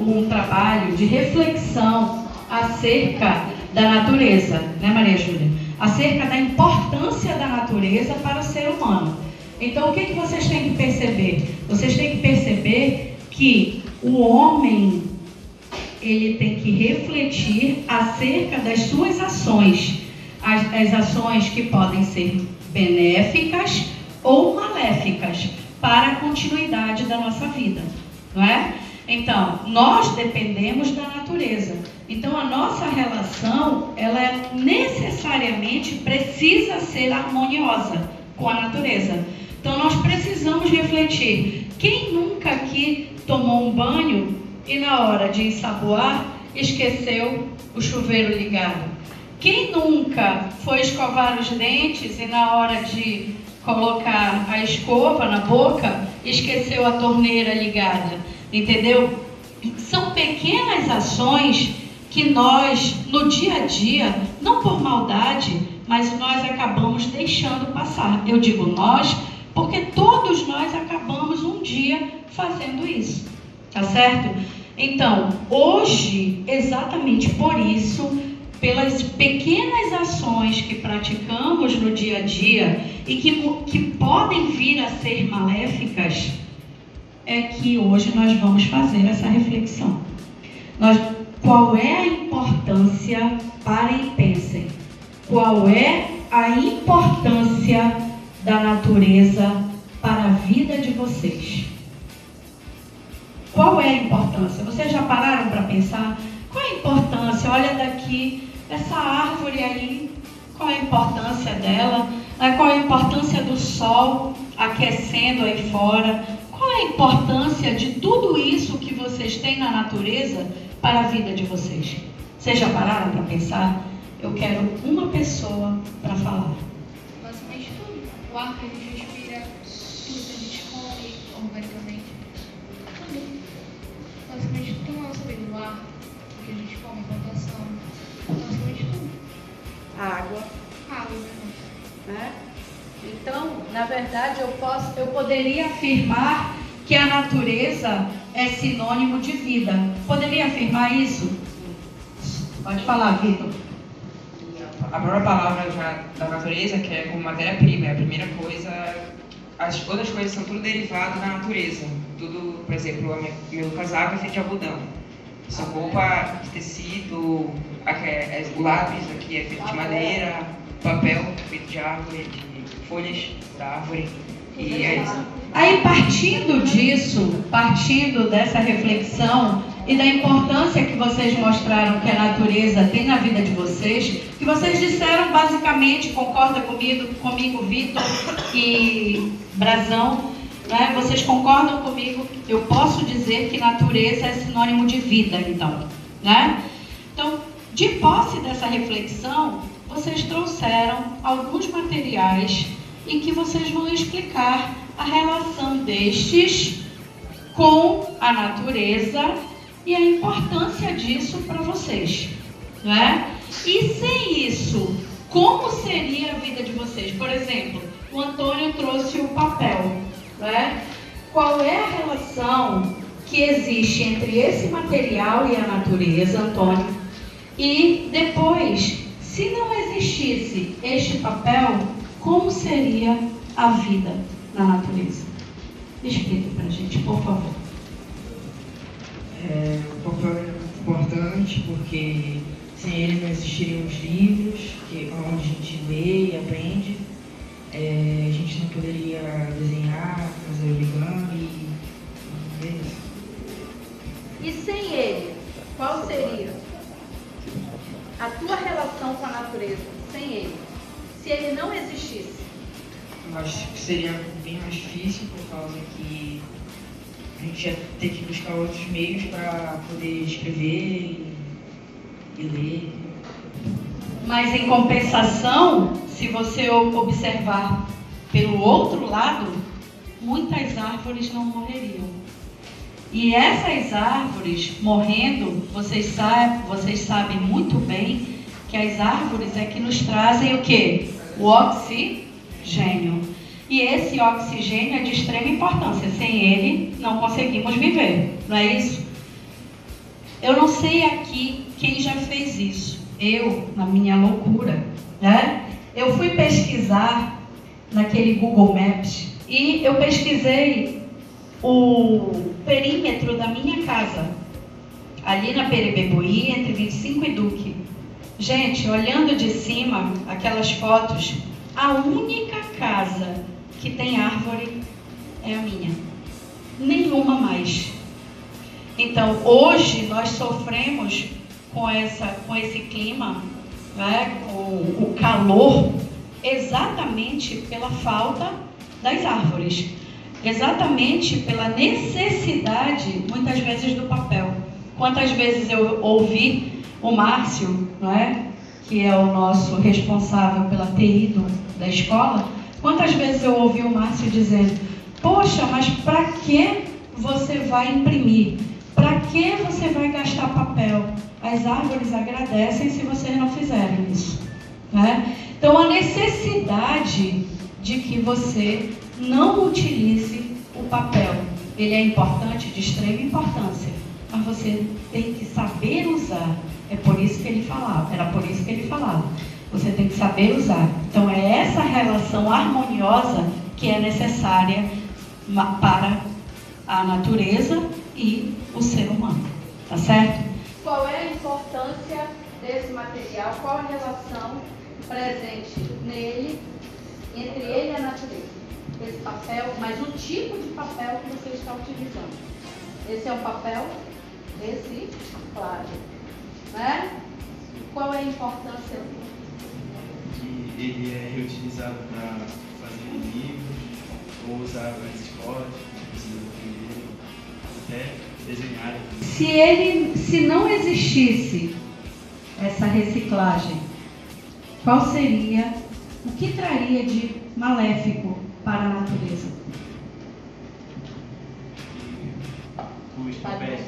um trabalho de reflexão acerca da natureza, né, Maria Júlia? Acerca da importância da natureza para o ser humano. Então, o que vocês têm que perceber? Vocês têm que perceber que o homem, ele tem que refletir acerca das suas ações. As ações que podem ser benéficas ou maléficas para a continuidade da nossa vida, não é? Então, nós dependemos da natureza. Então, a nossa relação, ela necessariamente precisa ser harmoniosa com a natureza. Então, nós precisamos refletir. Quem nunca aqui tomou um banho e na hora de ensaboar, esqueceu o chuveiro ligado? Quem nunca foi escovar os dentes e na hora de colocar a escova na boca, esqueceu a torneira ligada? Entendeu? São pequenas ações que nós, no dia a dia, não por maldade, mas nós acabamos deixando passar. Eu digo nós, porque todos nós acabamos um dia fazendo isso. Tá certo? Então, hoje, exatamente por isso, pelas pequenas ações que praticamos no dia a dia e que podem vir a ser maléficas, é que hoje nós vamos fazer essa reflexão. Qual é a importância, parem e pensem, qual é a importância da natureza para a vida de vocês? Qual é a importância? Vocês já pararam para pensar? Qual é a importância? Olha daqui, essa árvore aí, qual é a importância dela? Qual é a importância do sol aquecendo aí fora? Qual é a importância de tudo isso que vocês têm na natureza para a vida de vocês? Vocês já pararam para pensar? Eu quero uma pessoa para falar. Basicamente tudo. O ar que a gente respira, tudo que a gente come organicamente. Tudo. Basicamente tudo na nossa vida. O ar que a gente come, plantação. Basicamente tudo. Água. Água, né? Então, na verdade, eu poderia afirmar que a natureza é sinônimo de vida. Poderia afirmar isso? Pode falar, Vitor. A própria palavra da natureza, que é como matéria-prima, é a primeira coisa. As outras coisas são tudo derivado da natureza. Tudo, por exemplo, meu casaco é feito de algodão. Sua roupa de tecido, o lápis aqui é feito de madeira, papel feito de árvore, de folhas da árvore. E é isso. Aí, partindo dessa reflexão e da importância que vocês mostraram que a natureza tem na vida de vocês, que vocês disseram basicamente, concorda comigo, Vitor e Brazão, né? Vocês concordam comigo? Eu posso dizer que natureza é sinônimo de vida, então, né? Então, de posse dessa reflexão, vocês trouxeram alguns materiais em que vocês vão explicar a relação destes com a natureza e a importância disso para vocês, né? E sem isso, como seria a vida de vocês? Por exemplo, o Antônio trouxe o papel, né? Qual é a relação que existe entre esse material e a natureza, Antônio? E depois, se não existisse este papel, como seria a vida na natureza? Explique para a gente, por favor. O papel é muito importante porque sem ele não existiriam os livros, onde a gente lê e aprende. A gente não poderia desenhar, fazer origami, é isso. E sem ele, qual seria a tua relação com a natureza? Sem ele, se ele não existisse? Eu acho que seria bem mais difícil por causa que a gente ia ter que buscar outros meios para poder escrever e ler. Mas em compensação, se você observar pelo outro lado, muitas árvores não morreriam. E essas árvores morrendo, vocês sabem muito bem que as árvores é que nos trazem o quê? O oxigênio. E esse oxigênio é de extrema importância. Sem ele, não conseguimos viver, não é isso? Eu não sei aqui quem já fez isso. Eu, na minha loucura, né? Eu fui pesquisar naquele Google Maps e eu pesquisei o perímetro da minha casa, ali na Perebebuí, entre 25 e Duque. Gente, olhando de cima aquelas fotos, a única casa que tem árvore é a minha. Nenhuma mais. Então, hoje nós sofremos com esse clima, né, com o calor, exatamente pela falta das árvores, exatamente pela necessidade, muitas vezes, do papel. Quantas vezes eu ouvi o Márcio, não é, que é o nosso responsável pela TI da escola, quantas vezes eu ouvi o Márcio dizendo: poxa, mas para que você vai imprimir? Para que você vai gastar papel? As árvores agradecem se vocês não fizerem isso, né? Então, a necessidade de que você não utilize o papel, ele é importante, de extrema importância, mas você tem que saber usar. É por isso que ele falava, era por isso que ele falava. Você tem que saber usar. Então, é essa relação harmoniosa que é necessária para a natureza e o ser humano. Tá certo? Qual é a importância desse material? Qual a relação presente nele, entre ele e a natureza? Esse papel, mas o tipo de papel que você está utilizando. Esse é um papel reciclado, né? Qual é a importância dele? Que ele é reutilizado para fazer livros, ou usar nas escolas, precisa aprender, até desenhar. Se não existisse essa reciclagem, qual seria, o que traria de maléfico para a natureza? Os papéis,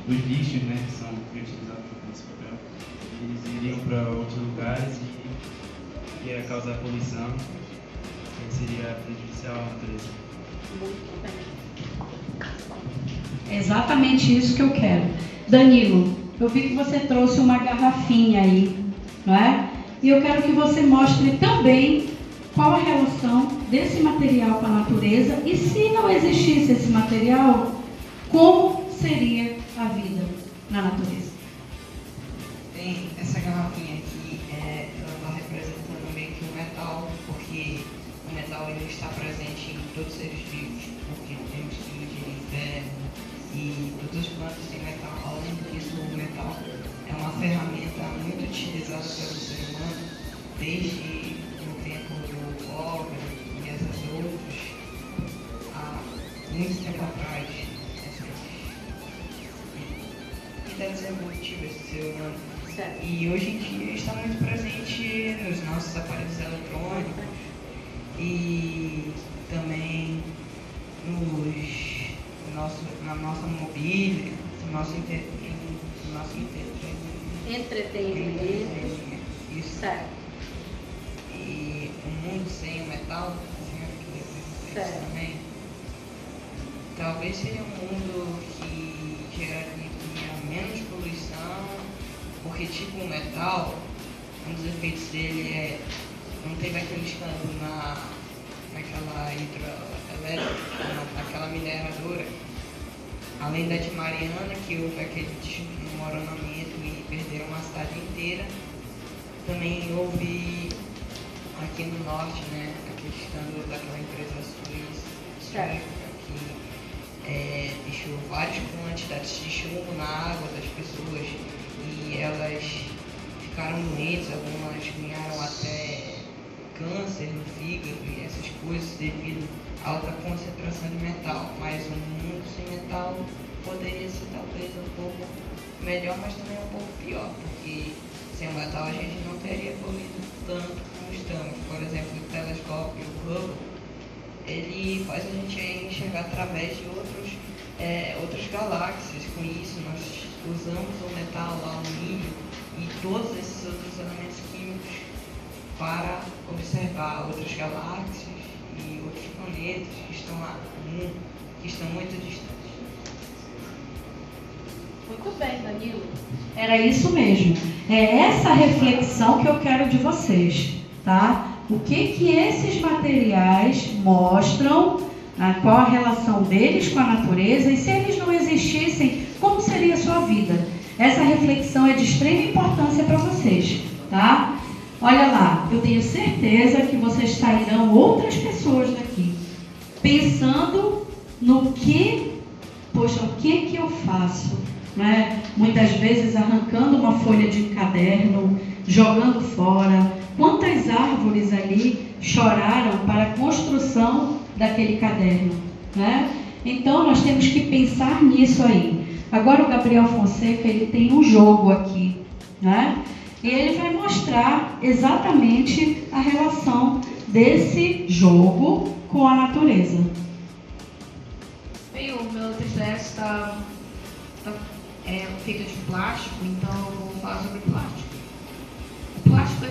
os lixos, né, que são reutilizados nesse papel, eles iriam para outros lugares e ia causar poluição, que seria prejudicial à natureza. Muito bem. É exatamente isso que eu quero. Danilo, eu vi que você trouxe uma garrafinha aí, não é? E eu quero que você mostre também qual a relação desse material com a natureza e, se não existisse esse material, como seria a vida na natureza. Tem essa garrafinha aqui, ela está representando meio que o metal, porque o metal ele está presente em todos os seres vivos, porque temos de inverno e todas as plantas têm metal. Além disso, o metal é uma ferramenta muito utilizada pelo ser humano desde o tempo do cobre e essas outras, há muito tempo atrás. E deve ser muito antigo esse ser humano. E hoje em dia está muito presente nos nossos aparelhos eletrônicos e também na nossa mobília, no nosso Entretenimento. Isso. Certo. E um mundo sem o metal, Certo. também, talvez seria um mundo que geraria menos poluição, porque tipo o metal, um dos efeitos dele é, não teve aquele escândalo naquela hidroelétrica, naquela mineradora, além da de Mariana, que houve aquele desmoronamento e perderam uma cidade inteira, também houve aqui no norte, né, aquele escândalo daquela empresa suíça que deixou várias quantidades de chumbo na água das pessoas e elas ficaram doentes, algumas ganharam até câncer no fígado e essas coisas devido a alta concentração de metal. Mas um mundo sem metal poderia ser talvez um pouco melhor, mas também um pouco pior, porque sem o metal a gente não teria evoluído tanto como estamos. Por exemplo, o telescópio Hubble, ele faz a gente enxergar através de outras galáxias. Com isso, nós usamos o metal, o alumínio e todos esses outros elementos químicos para observar outras galáxias e outros planetas que estão lá no mundo, que estão muito distantes. Muito bem, Danilo. Era isso mesmo. É essa reflexão que eu quero de vocês, tá? O que esses materiais mostram, né? Qual a relação deles com a natureza, e se eles não existissem, como seria a sua vida? Essa reflexão é de extrema importância para vocês, tá? Olha lá, eu tenho certeza que vocês sairão outras pessoas daqui pensando no que, poxa, o que eu faço? Né? Muitas vezes arrancando uma folha de caderno, jogando fora. Quantas árvores ali choraram para a construção daquele caderno, né? Então nós temos que pensar nisso aí. Agora o Gabriel Fonseca, ele tem um jogo aqui, né? E ele vai mostrar exatamente a relação desse jogo com a natureza. Bem, o meu TCS está feito de plástico, então eu vou falar sobre plástico. O plástico,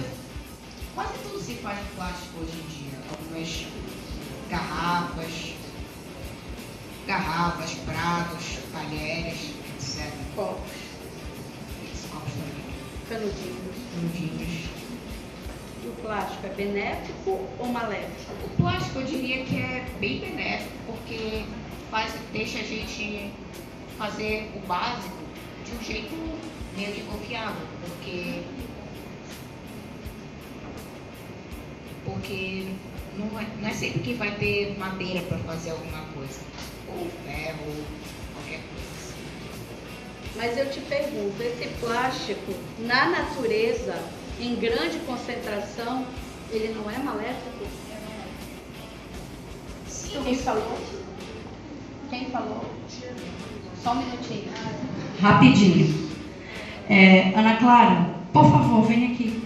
quase tudo se faz de plástico hoje em dia. Algumas garrafas, pratos, talheres, etc. Copos, Copos também. canudinhos. E o plástico é benéfico ou maléfico? O plástico eu diria que é bem benéfico, porque deixa a gente fazer o básico de um jeito meio que confiável, porque não é sempre que vai ter madeira para fazer alguma coisa, ou ferro, ou qualquer coisa assim. Mas eu te pergunto, esse plástico, na natureza, em grande concentração, ele não é maléfico? Sim, Quem falou? Quem falou? Só um minutinho. Rapidinho. Ana Clara, por favor, vem aqui.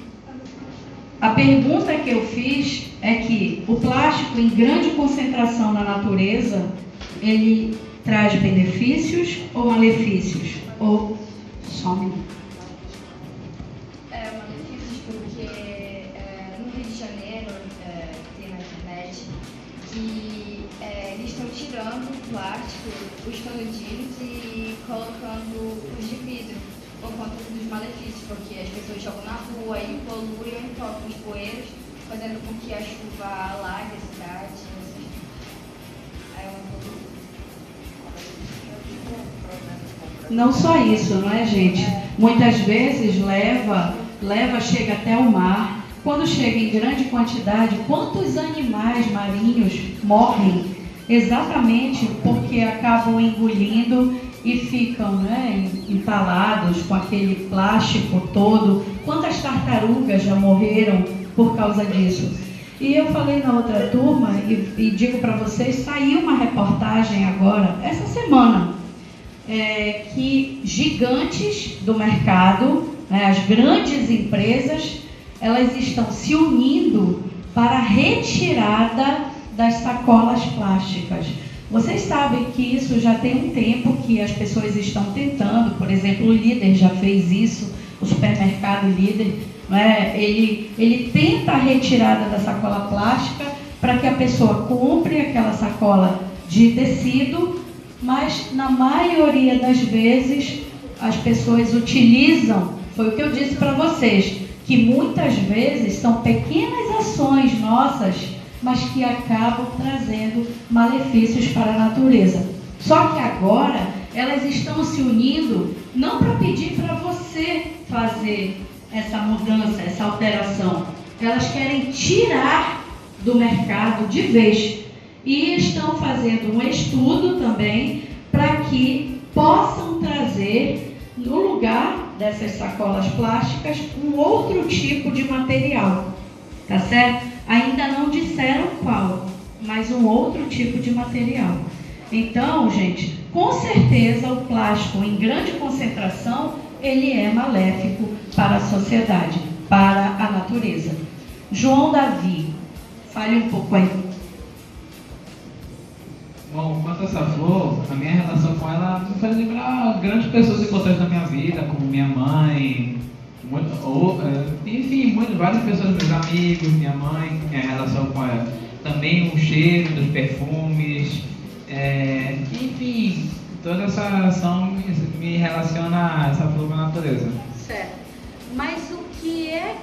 A pergunta que eu fiz é que o plástico em grande concentração na natureza, ele traz benefícios ou malefícios? Ou só um minuto. Malefícios porque no Rio de Janeiro tem na internet que eles estão tirando o plástico, os canudinhos e colocando os de vidro por conta dos malefícios, porque as pessoas jogam na rua e poluem e tocam os poeiros, fazendo com que a chuva alague a cidade. Aí é uma Não só isso, não é, gente? Muitas vezes leva, chega até o mar. Quando chega em grande quantidade, quantos animais marinhos morrem exatamente porque acabam engolindo e ficam, né, entalados com aquele plástico todo? Quantas tartarugas já morreram por causa disso? E eu falei na outra turma e digo para vocês, saiu uma reportagem agora, essa semana, que gigantes do mercado, né, as grandes empresas, elas estão se unindo para a retirada das sacolas plásticas. Vocês sabem que isso já tem um tempo que as pessoas estão tentando. Por exemplo, o Líder já fez isso, o supermercado Líder, né? Ele tenta a retirada da sacola plástica para que a pessoa compre aquela sacola de tecido, mas na maioria das vezes as pessoas utilizam, foi o que eu disse para vocês, que muitas vezes são pequenas ações nossas, mas que acabam trazendo malefícios para a natureza. Só que agora elas estão se unindo não para pedir para você fazer essa mudança, essa alteração. Elas querem tirar do mercado de vez e estão fazendo um estudo também para que possam trazer no lugar dessas sacolas plásticas um outro tipo de material, tá certo? Ainda não disseram qual, mas um outro tipo de material. Então, gente, com certeza o plástico em grande concentração, ele é maléfico para a sociedade, para a natureza. João Davi, fale um pouco aí. Bom, quanto a essa flor, a minha relação com ela me faz lembrar grandes pessoas importantes da minha vida, como minha mãe, enfim, várias pessoas, meus amigos, minha mãe, minha relação com ela. Também o cheiro dos perfumes, enfim, toda essa ação me relaciona a essa flor com a natureza. Certo. Mas o que é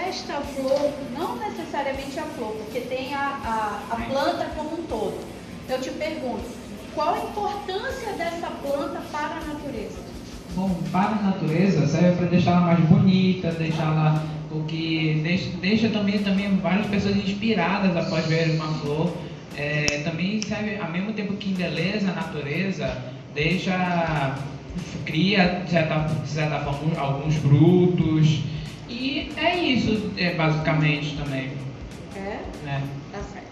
esta flor, não necessariamente a flor, porque tem a planta como um todo. Eu te pergunto, qual a importância dessa planta para a natureza? Bom, para a natureza serve para deixá-la mais bonita, deixá-la, o que deixa também várias pessoas inspiradas após ver uma flor. Também serve, ao mesmo tempo que embeleza a natureza, cria de certa forma alguns frutos, e é isso basicamente também. Tá certo.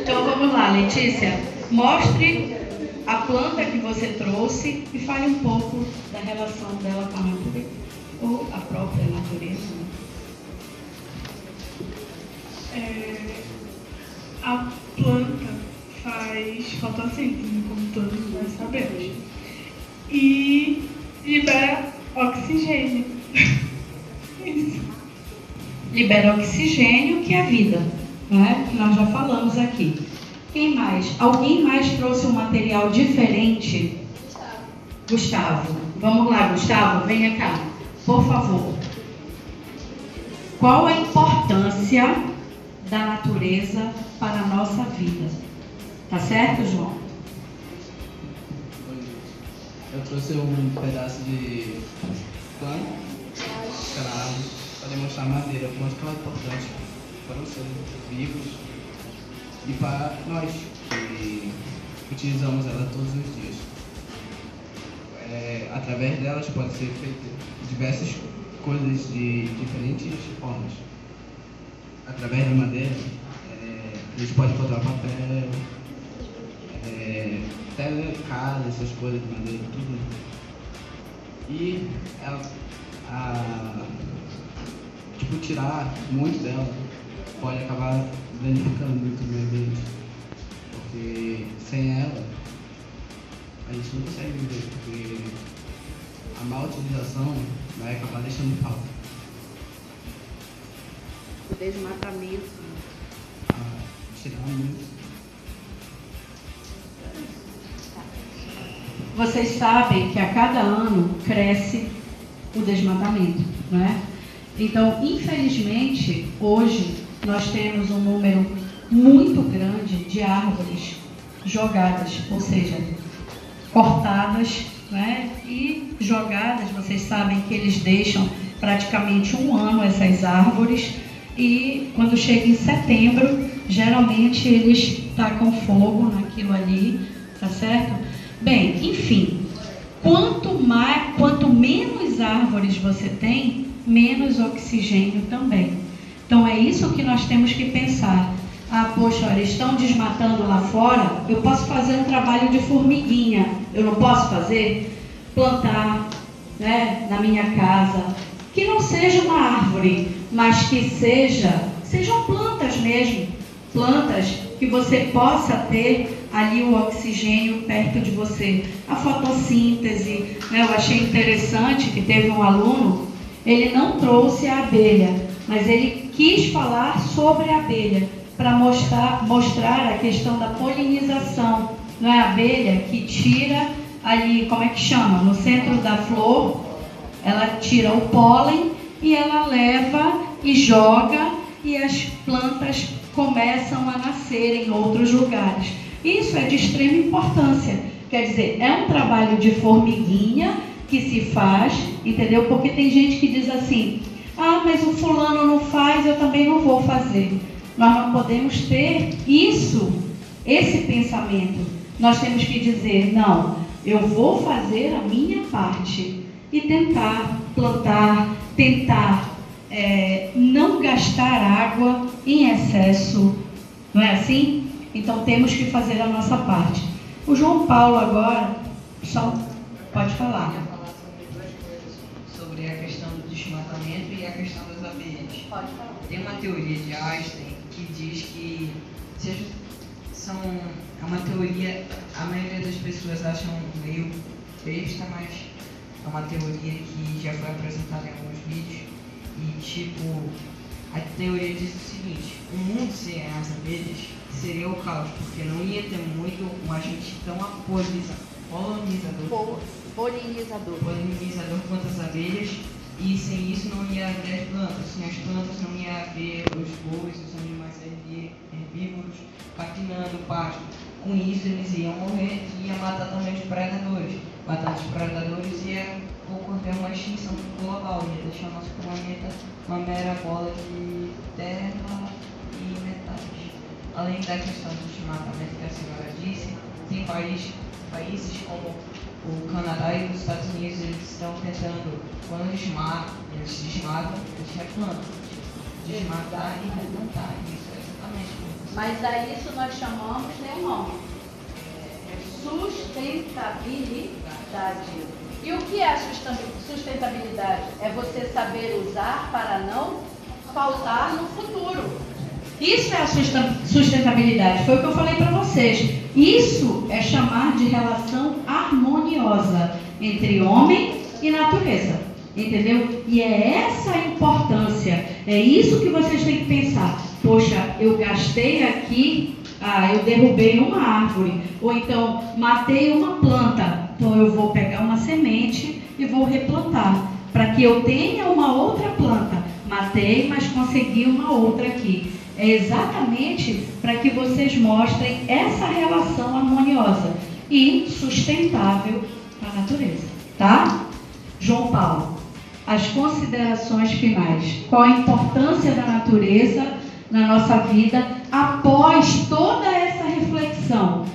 Então vamos lá, Letícia, mostre a planta que você trouxe e fale um pouco da relação dela com a natureza, ou a própria natureza. A planta faz fotossíntese, como todos nós sabemos, e libera oxigênio. Isso. Libera oxigênio, que é a vida, né? Que nós já falamos aqui. Quem mais? Alguém mais trouxe um material diferente? Gustavo. Vamos lá, Gustavo, venha cá, por favor. Qual a importância da natureza para a nossa vida? Tá certo, João? Eu trouxe um pedaço de pano, cravo, para demonstrar a madeira, quanto que ela é importante para os seres vivos e para nós, que utilizamos ela todos os dias. Através delas pode ser feito diversas coisas de diferentes formas. Através da madeira, a gente pode encontrar papel, até casa, essas coisas de madeira, tudo. E tirar muito dela pode acabar danificando muito o meio ambiente, porque sem ela a gente não consegue viver, porque a má utilização vai acabar deixando falta. O desmatamento. Tirar muito. Vocês sabem que a cada ano cresce o desmatamento, não é? Então, infelizmente, hoje nós temos um número muito grande de árvores jogadas, ou seja, cortadas, né? E jogadas. Vocês sabem que eles deixam praticamente um ano essas árvores, e quando chega em setembro, geralmente eles tacam fogo naquilo ali, tá certo? Bem, enfim, quanto menos árvores você tem, menos oxigênio também. Então é isso que nós temos que pensar. Poxa, eles estão desmatando lá fora, eu posso fazer um trabalho de formiguinha, eu não posso fazer? Plantar, né, na minha casa, que não seja uma árvore, mas que sejam plantas mesmo, plantas que você possa ter ali o oxigênio perto de você. A fotossíntese, né, eu achei interessante que teve um aluno, ele não trouxe a abelha, mas ele quis falar sobre a abelha, para mostrar a questão da polinização. Não é a abelha que tira ali, como é que chama? No centro da flor, ela tira o pólen e ela leva e joga, e as plantas começam a nascer em outros lugares. Isso é de extrema importância. Quer dizer, é um trabalho de formiguinha que se faz, entendeu? Porque tem gente que diz assim, mas o fulano não faz, eu também não vou fazer. Nós não podemos ter esse pensamento. Nós temos que dizer, não, eu vou fazer a minha parte e tentar plantar, tentar não gastar água em excesso, não é assim? Então temos que fazer a nossa parte. O João Paulo agora, pode falar. Eu ia falar sobre duas coisas, sobre a questão do desmatamento e a questão das abelhas. Pode falar. Tem uma teoria de Einstein que diz que é uma teoria, a maioria das pessoas acham meio besta, mas é uma teoria que já foi apresentada em alguns vídeos. E a teoria diz o seguinte: o mundo sem as abelhas seria o caos, porque não ia ter muito um agente tão polinizador quanto as abelhas, e sem isso não ia haver as plantas. Sem as plantas não ia haver os bois, os animais herbívoros patinando o pasto. Com isso eles iam morrer e ia matar também os predadores. Matando os predadores ia ocorrer uma extinção global, ia deixar o nosso planeta uma mera bola de terra e metais. Além da questão do desmatamento que a senhora disse, tem países como o Canadá e os Estados Unidos, eles estão tentando, quando eles desmatam, eles replantam. Desmatar e replantar, isso é exatamente. Mas a isso nós chamamos de nome. Sustentabilidade. E o que é a sustentabilidade? É você saber usar para não faltar no futuro. Isso é a sustentabilidade, foi o que eu falei para vocês. Isso é chamar de relação harmoniosa entre homem e natureza, entendeu? E é essa a importância, é isso que vocês têm que pensar. Poxa, eu gastei aqui, eu derrubei uma árvore, ou então matei uma planta, então eu vou pegar uma semente e vou replantar, para que eu tenha uma outra planta. Matei, mas consegui uma outra aqui. É exatamente para que vocês mostrem essa relação harmoniosa e sustentável com a natureza, tá? João Paulo, as considerações finais. Qual a importância da natureza na nossa vida após toda essa reflexão?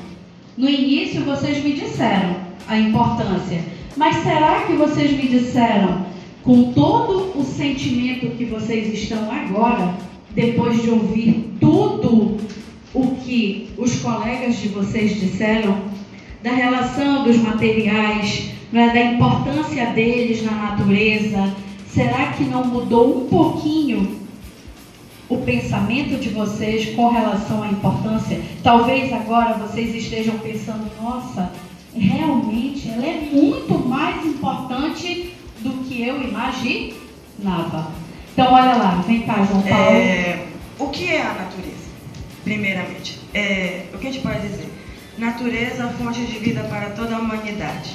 No início vocês me disseram a importância, mas será que vocês me disseram com todo o sentimento que vocês estão agora, depois de ouvir tudo o que os colegas de vocês disseram, da relação dos materiais, da importância deles na natureza? Será que não mudou um pouquinho o pensamento de vocês com relação à importância? Talvez agora vocês estejam pensando, nossa, realmente ela é muito mais importante do que eu imaginava. Então, olha lá, vem cá, João Paulo. O que é a natureza? Primeiramente, o que a gente pode dizer? Natureza, fonte de vida para toda a humanidade.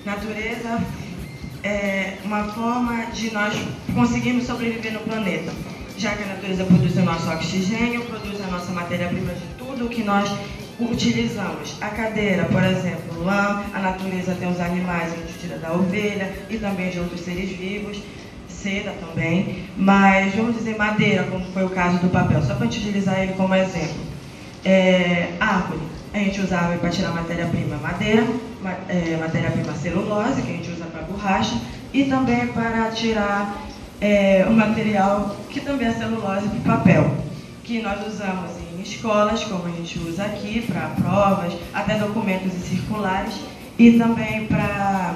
Natureza é uma forma de nós conseguirmos sobreviver no planeta, já que a natureza produz o nosso oxigênio, produz a nossa matéria-prima de tudo o que nós utilizamos. A cadeira, por exemplo, lã, a natureza tem os animais, a gente tira da ovelha e também de outros seres vivos. Seda também, mas vamos dizer madeira, como foi o caso do papel, só para a gente utilizar ele como exemplo. Árvore, a gente usa árvore para tirar matéria-prima madeira, matéria-prima celulose, que a gente usa para borracha, e também para tirar o material que também é celulose para papel, que nós usamos em escolas, como a gente usa aqui, para provas, até documentos circulares, e também para...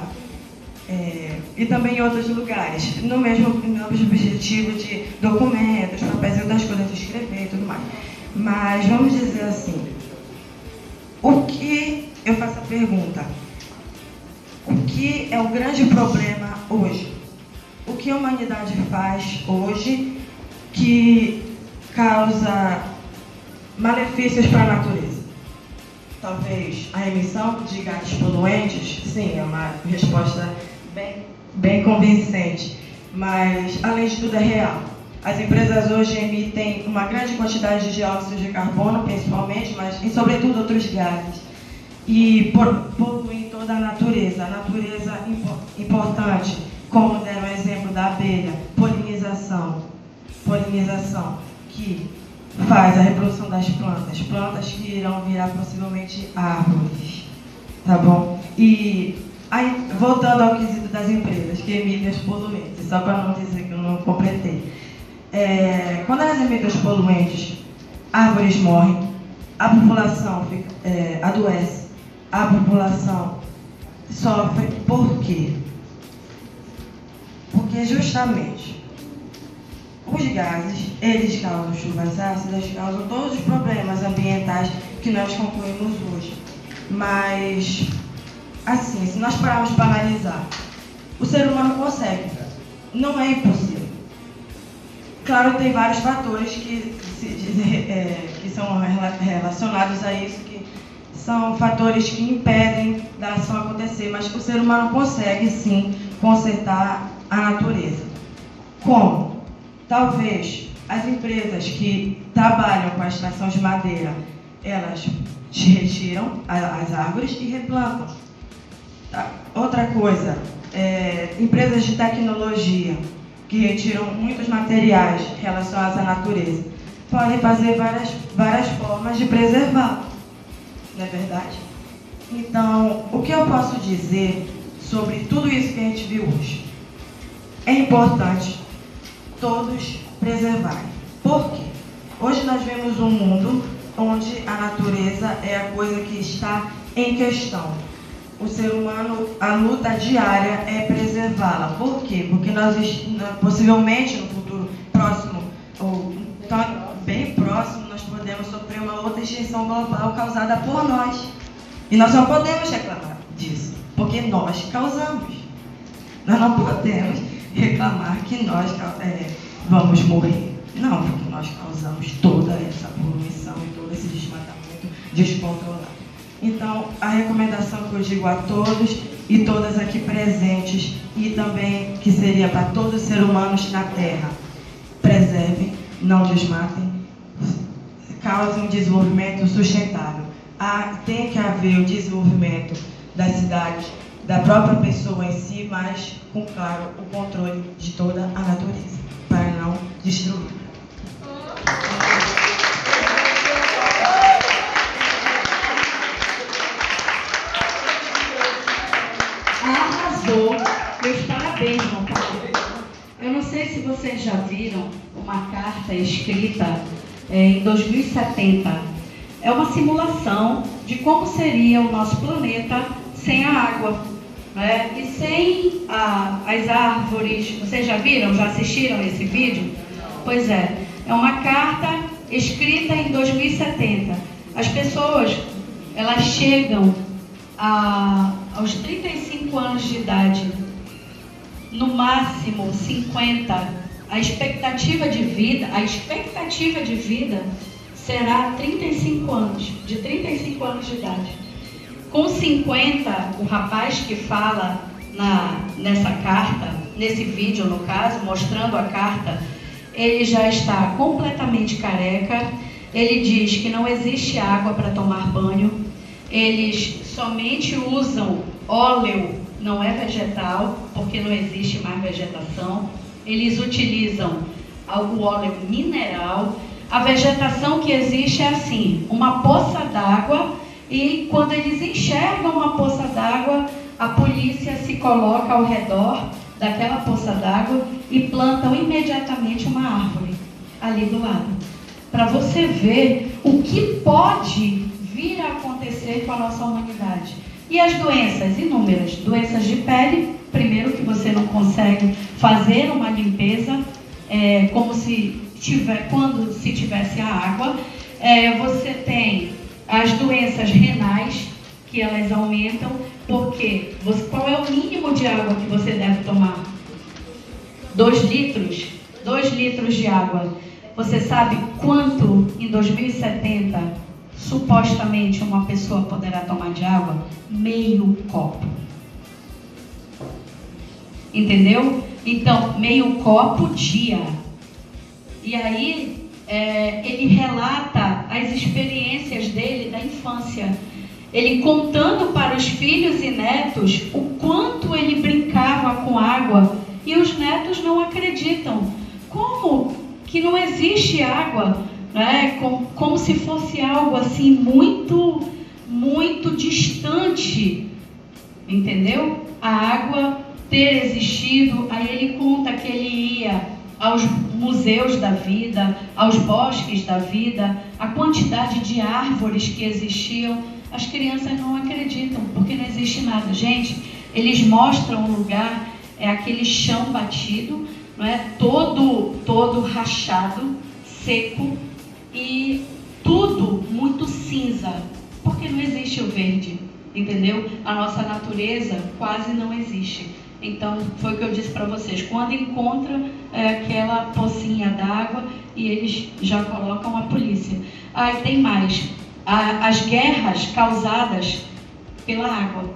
e também em outros lugares, no mesmo objetivo de documentos, papéis e outras coisas de escrever e tudo mais. Mas vamos dizer assim, eu faço a pergunta, o que é o grande problema hoje? O que a humanidade faz hoje que causa malefícios para a natureza? Talvez a emissão de gases poluentes, sim, é uma resposta bem convincente, mas além de tudo é real. As empresas hoje emitem uma grande quantidade de dióxido de carbono, principalmente, mas e sobretudo outros gases, e poluem toda a natureza. A natureza importante, como deram o exemplo da abelha, polinização, que faz a reprodução das plantas que irão virar possivelmente árvores, tá bom? E aí, voltando ao quesito das empresas que emitem os poluentes, só para não dizer que eu não completei. Quando elas emitem os poluentes, árvores morrem, a população adoece, a população sofre. Por quê? Porque justamente os gases, eles causam chuvas ácidas, causam todos os problemas ambientais que nós concluímos hoje. Mas, assim, se nós pararmos para analisar, o ser humano consegue, não é impossível. Claro, tem vários fatores que são relacionados a isso, que são fatores que impedem da ação acontecer, mas o ser humano consegue sim consertar a natureza. Como? Talvez as empresas que trabalham com a extração de madeira, elas retiram as árvores e replantam. Tá? Outra coisa, empresas de tecnologia que retiram muitos materiais relacionados à natureza podem fazer várias formas de preservar, não é verdade? Então, o que eu posso dizer sobre tudo isso que a gente viu hoje? É importante todos preservarem. Por quê? Hoje nós vemos um mundo onde a natureza é a coisa que está em questão. O ser humano, a luta diária é preservá-la. Por quê? Porque nós, possivelmente, no futuro próximo, ou bem próximo, nós podemos sofrer uma outra extinção global causada por nós. E nós não podemos reclamar disso, porque nós causamos. Nós não podemos reclamar que nós vamos morrer. Não, porque nós causamos toda essa poluição e todo esse desmatamento descontrolado. Então, a recomendação que eu digo a todos e todas aqui presentes, e também que seria para todos os seres humanos na Terra: preservem, não desmatem, causem um desenvolvimento sustentável. Tem que haver o desenvolvimento da cidade, da própria pessoa em si, mas com, claro, o controle de toda a natureza, para não destruir. Arrasou. Meus parabéns, João Paulo. Eu não sei se vocês já viram uma carta escrita em 2070. É uma simulação de como seria o nosso planeta sem a água, né? E sem as árvores. Vocês já viram? Já assistiram esse vídeo? Pois é. É uma carta escrita em 2070. As pessoas, elas chegam aos 35 anos de idade, no máximo 50. A expectativa de vida será 35 anos, de 35 anos de idade. Com 50, o rapaz que fala nessa carta, nesse vídeo no caso, mostrando a carta, ele já está completamente careca. Ele diz que não existe água para tomar banho. Eles somente usam óleo, não é vegetal, porque não existe mais vegetação. Eles utilizam o óleo mineral. A vegetação que existe é assim, uma poça d'água, e quando eles enxergam uma poça d'água, a polícia se coloca ao redor daquela poça d'água e plantam imediatamente uma árvore ali do lado. Para você ver o que pode vir a acontecer com a nossa humanidade. E as doenças, inúmeras, doenças de pele, primeiro que você não consegue fazer uma limpeza, como se tivesse a água. Você tem as doenças renais, que elas aumentam, porque qual é o mínimo de água que você deve tomar? 2 litros? 2 litros de água. Você sabe quanto em 2070 supostamente uma pessoa poderá tomar de água? Meio copo. Entendeu? Então, meio copo dia. E aí, ele relata as experiências dele da infância. Ele contando para os filhos e netos o quanto ele brincava com água. E os netos não acreditam. Como que não existe água? Né? Como se fosse algo assim muito, muito distante. Entendeu? A água ter existido. Aí ele conta que ele ia aos museus da vida, aos bosques da vida, a quantidade de árvores que existiam. As crianças não acreditam, porque não existe nada. Gente, eles mostram o lugar, aquele chão batido, não é? todo rachado, seco, e tudo muito cinza, porque não existe o verde, entendeu? A nossa natureza quase não existe. Então, foi o que eu disse para vocês. Quando encontra aquela pocinha d'água, e eles já colocam a polícia. Tem mais. as guerras causadas pela água.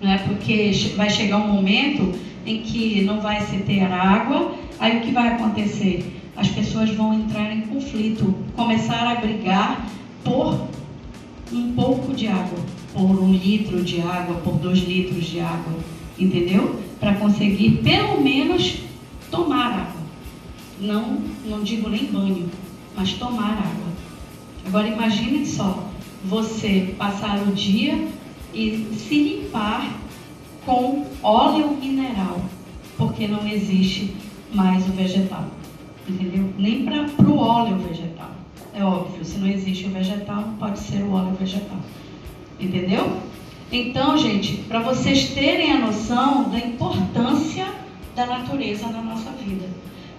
Não é? Porque vai chegar um momento em que não vai se ter água, aí o que vai acontecer? As pessoas vão entrar em conflito, começar a brigar por um pouco de água, por 1 litro de água, por 2 litros de água, entendeu? Para conseguir pelo menos tomar água. Não digo nem banho, mas tomar água. Agora imaginem só, você passar o dia e se limpar com óleo mineral, porque não existe mais o vegetal, entendeu? Nem para o óleo vegetal. É óbvio, se não existe o vegetal, não pode ser o óleo vegetal, entendeu? Então, gente, para vocês terem a noção da importância da natureza na nossa vida.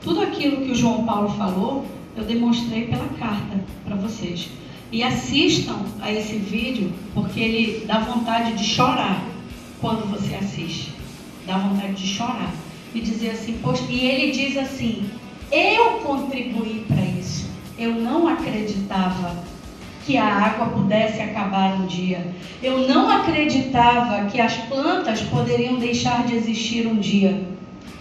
Tudo aquilo que o João Paulo falou, eu demonstrei pela carta para vocês. E assistam a esse vídeo, porque ele dá vontade de chorar quando você assiste. Dá vontade de chorar. E dizer assim, poxa, e ele diz assim, eu contribuí para isso. Eu não acreditava que a água pudesse acabar um dia. Eu não acreditava que as plantas poderiam deixar de existir um dia.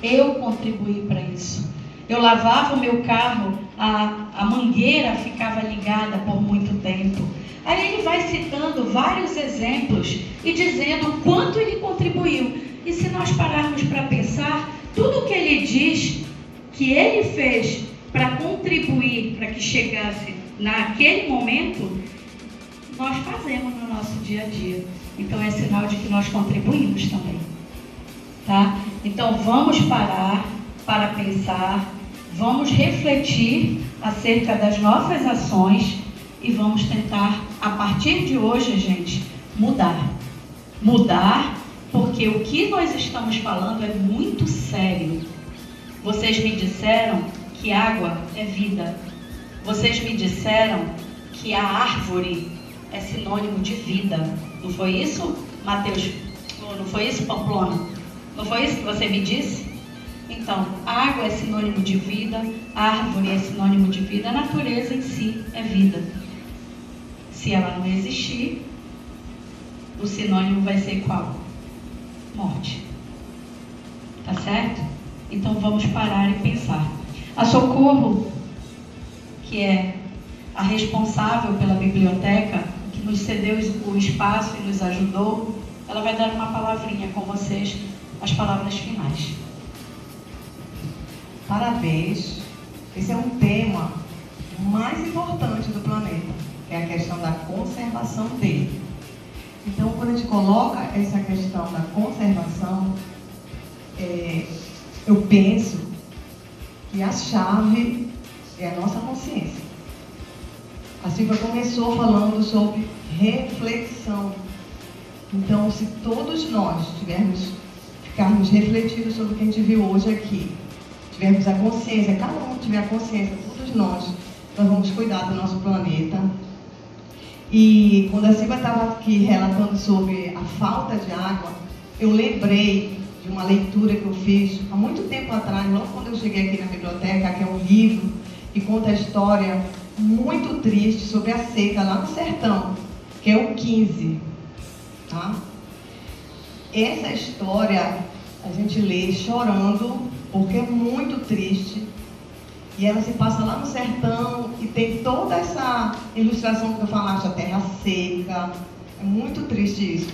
Eu contribuí para isso. Eu lavava o meu carro, a mangueira ficava ligada por muito tempo. Aí ele vai citando vários exemplos e dizendo o quanto ele contribuiu. E se nós pararmos para pensar, tudo que ele diz que ele fez para contribuir para que chegasse naquele momento, nós fazemos no nosso dia a dia. Então é sinal de que nós contribuímos também. Tá? Então vamos parar para pensar, vamos refletir acerca das nossas ações e vamos tentar, a partir de hoje, gente, mudar. Mudar, porque o que nós estamos falando é muito sério. Vocês me disseram que água é vida. Vocês me disseram que a árvore é sinônimo de vida. Não foi isso, Mateus? Não foi isso, Pamplona? Não foi isso que você me disse? Então, água é sinônimo de vida, árvore é sinônimo de vida, a natureza em si é vida. Se ela não existir, o sinônimo vai ser qual? Morte. Tá certo? Então vamos parar e pensar. A Socorro, que é a responsável pela biblioteca, que nos cedeu o espaço e nos ajudou, ela vai dar uma palavrinha com vocês, as palavras finais. Parabéns. Esse é um tema mais importante do planeta, que é a questão da conservação dele. Então, quando a gente coloca essa questão da conservação, eu penso que a chave é a nossa consciência. A Silvia começou falando sobre reflexão. Então, se todos nós ficarmos refletindo sobre o que a gente viu hoje aqui, tivermos a consciência, cada um tiver a consciência, todos nós vamos cuidar do nosso planeta. E quando a Silvia estava aqui relatando sobre a falta de água, eu lembrei de uma leitura que eu fiz há muito tempo atrás, logo quando eu cheguei aqui na biblioteca, que é um livro que conta a história muito triste sobre a seca lá no sertão, que é o 15. Tá? Essa história a gente lê chorando, porque é muito triste. E ela se passa lá no sertão e tem toda essa ilustração que eu falaste, a terra seca. É muito triste isso.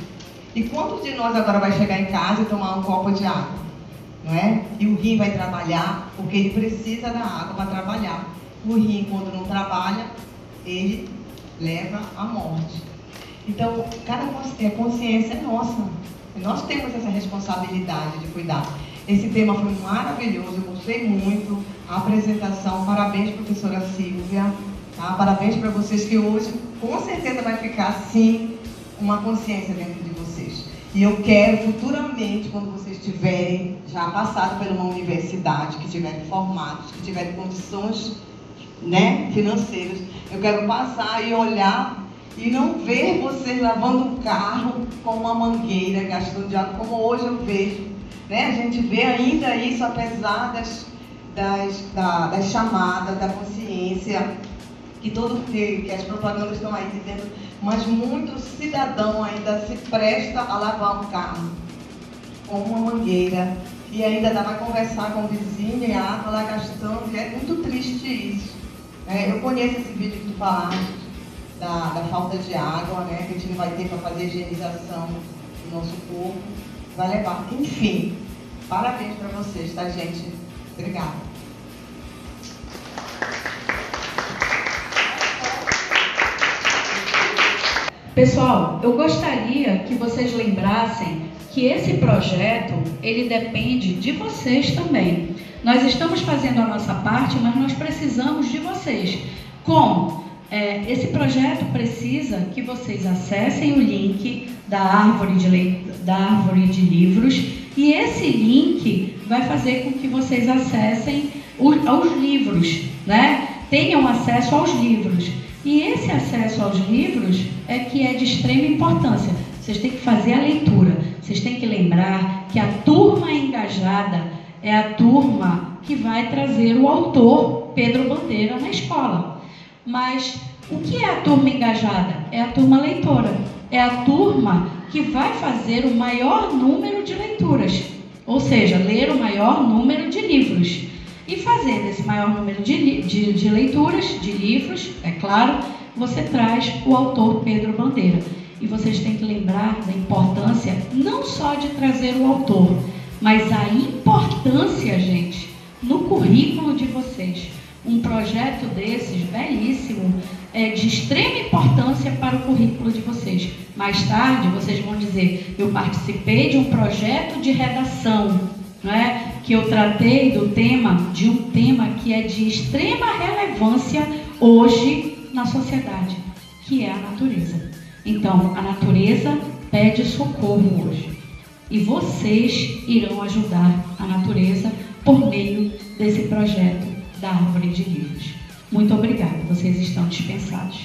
E quantos de nós agora vai chegar em casa e tomar um copo de água? Não é? E o rim vai trabalhar, porque ele precisa da água para trabalhar. O rim, quando não trabalha, ele leva à morte. Então, cada consciência é nossa. E nós temos essa responsabilidade de cuidar. Esse tema foi maravilhoso, eu gostei muito. A apresentação, parabéns, professora Silvia. Tá? Parabéns para vocês, que hoje, com certeza, vai ficar, sim, uma consciência dentro de vocês. E eu quero, futuramente, quando vocês tiverem já passado por uma universidade, que tiverem formados, que tiverem condições, né, financeiras, eu quero passar e olhar e não ver vocês lavando um carro com uma mangueira, gastando de água, como hoje eu vejo. Né? A gente vê ainda isso, apesar das chamadas, da consciência que as propagandas estão aí dizendo, mas muito cidadão ainda se presta a lavar um carro com uma mangueira e ainda dá para conversar com o vizinho e a água lá gastando, e é muito triste isso. Eu conheço esse vídeo que tu falaste da falta de água, né, que a gente não vai ter para fazer higienização do nosso corpo, vai levar. Enfim, parabéns para vocês, tá, gente? Obrigada. Pessoal, eu gostaria que vocês lembrassem que esse projeto, ele depende de vocês também. Nós estamos fazendo a nossa parte, mas nós precisamos de vocês. Como? Esse projeto precisa que vocês acessem o link da árvore de livros, e esse link vai fazer com que vocês acessem aos livros, né? Tenham acesso aos livros. E esse acesso aos livros é que é de extrema importância. Vocês têm que fazer a leitura. Vocês têm que lembrar que a turma engajada é a turma que vai trazer o autor Pedro Bandeira na escola. Mas o que é a turma engajada? É a turma leitora. É a turma que vai fazer o maior número de leituras. Ou seja, ler o maior número de livros. E fazendo esse maior número de leituras, de livros, é claro, você traz o autor Pedro Bandeira. E vocês têm que lembrar da importância não só de trazer o autor, mas a importância, gente, no currículo de vocês. Um projeto desses, belíssimo, é de extrema importância para o currículo de vocês. Mais tarde, vocês vão dizer, eu participei de um projeto de redação, não é? Que eu tratei de um tema que é de extrema relevância hoje na sociedade, que é a natureza. Então, a natureza pede socorro hoje. E vocês irão ajudar a natureza por meio desse projeto da Árvore de Livros. Muito obrigada, vocês estão dispensados.